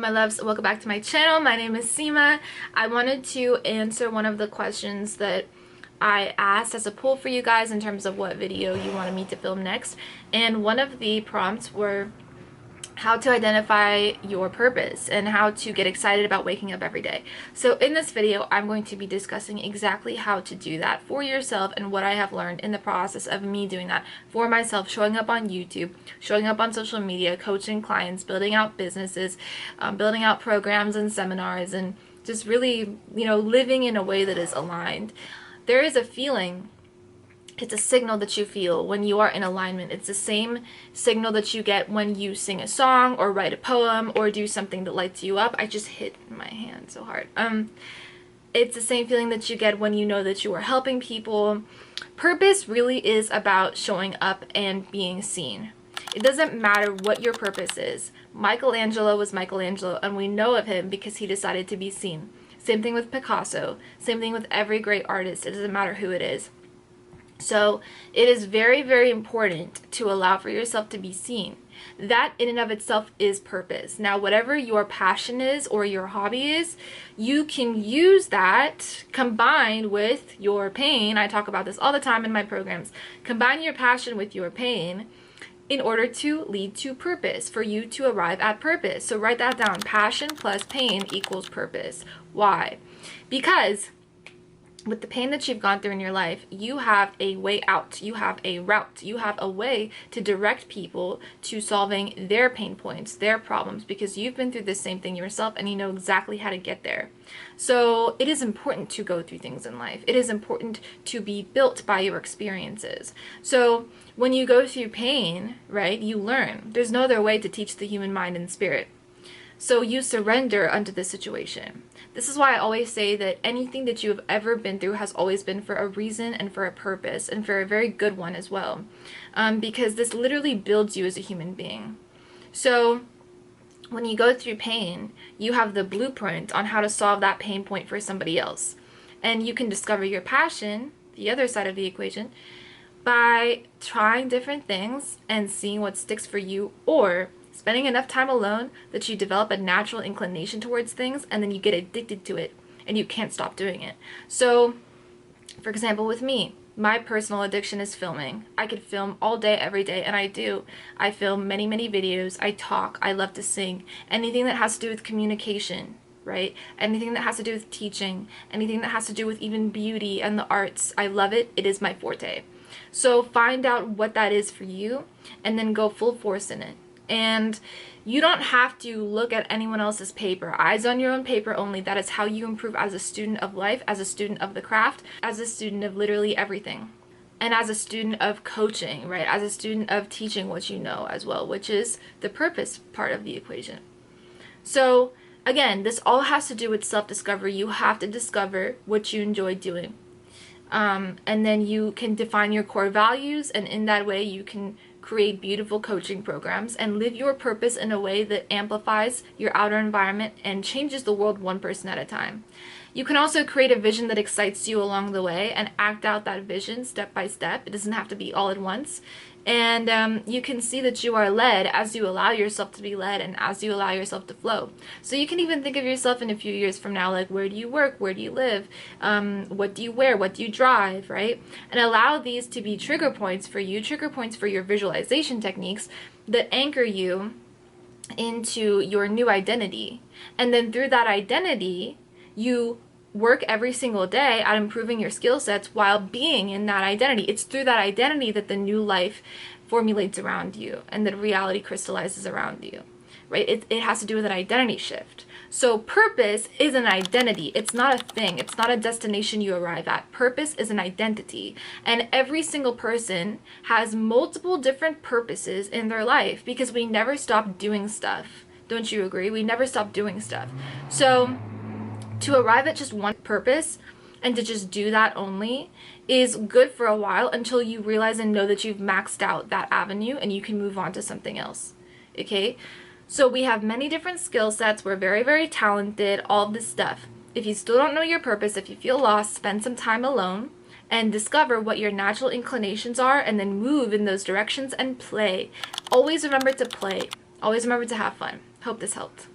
my loves, welcome back to my channel. My name is Seema. I wanted to answer one of the questions that I asked as a poll for you guys in terms of what video you wanted me to film next, and one of the prompts were how to identify your purpose and how to get excited about waking up every day. So in this video, I'm going to be discussing exactly how to do that for yourself and what I have learned in the process of me doing that for myself, showing up on YouTube, showing up on social media, coaching clients, building out businesses, building out programs and seminars, and just really, living in a way that is aligned. There is a feeling, it's a signal that you feel when you are in alignment. It's the same signal that you get when you sing a song or write a poem or do something that lights you up. I just hit my hand so hard. It's the same feeling that you get when you know that you are helping people. Purpose really is about showing up and being seen. It doesn't matter what your purpose is. Michelangelo was Michelangelo, and we know of him because he decided to be seen. Same thing with Picasso. Same thing with every great artist. It doesn't matter who it is. So it is very, very important to allow for yourself to be seen. That in and of itself is purpose. Now, whatever your passion is or your hobby is, you can use that combined with your pain. I talk about this all the time in my programs. Combine your passion with your pain in order to lead to purpose, for you to arrive at purpose. So write that down. Passion plus pain equals purpose. Why? Because with the pain that you've gone through in your life, you have a way out, you have a route, you have a way to direct people to solving their pain points, their problems, because you've been through the same thing yourself and you know exactly how to get there. So it is important to go through things in life. It is important to be built by your experiences. So when you go through pain, right, you learn. There's no other way to teach the human mind and spirit. So you surrender unto the situation. This is why I always say that anything that you have ever been through has always been for a reason and for a purpose, and for a very good one as well. Because this literally builds you as a human being. So when you go through pain, you have the blueprint on how to solve that pain point for somebody else. And you can discover your passion, the other side of the equation, by trying different things and seeing what sticks for you, or spending enough time alone that you develop a natural inclination towards things, and then you get addicted to it and you can't stop doing it. So for example, with me, my personal addiction is filming. I could film all day, every day, and I do. I film many, many videos. I talk. I love to sing. Anything that has to do with communication, right? Anything that has to do with teaching, anything that has to do with even beauty and the arts. I love it. It is my forte. So find out what that is for you and then go full force in it. And you don't have to look at anyone else's paper. Eyes on your own paper only. That is how you improve as a student of life, as a student of the craft, as a student of literally everything. And as a student of coaching, right? As a student of teaching what you know as well, which is the purpose part of the equation. So again, this all has to do with self-discovery. You have to discover what you enjoy doing. And then you can define your core values, and in that way you can create beautiful coaching programs and live your purpose in a way that amplifies your outer environment and changes the world one person at a time. You can also create a vision that excites you along the way and act out that vision step by step. It doesn't have to be all at once. And you can see that you are led as you allow yourself to be led and as you allow yourself to flow. So you can even think of yourself in a few years from now, like, where do you work? Where do you live? What do you wear? What do you drive, right? And allow these to be trigger points for you, trigger points for your visualization techniques that anchor you into your new identity. And then through that identity, you work every single day at improving your skill sets while being in that identity. It's through that identity that the new life formulates around you and that reality crystallizes around you, right? It has to do with an identity shift. So purpose is an identity. It's not a thing. It's not a destination you arrive at. Purpose is an identity. And every single person has multiple different purposes in their life because we never stop doing stuff. Don't you agree? We never stop doing stuff. So to arrive at just one purpose and to just do that only is good for a while until you realize and know that you've maxed out that avenue and you can move on to something else. Okay? So we have many different skill sets. We're very, very talented, all of this stuff. If you still don't know your purpose, if you feel lost, spend some time alone and discover what your natural inclinations are, and then move in those directions and play. Always remember to play. Always remember to have fun. Hope this helped.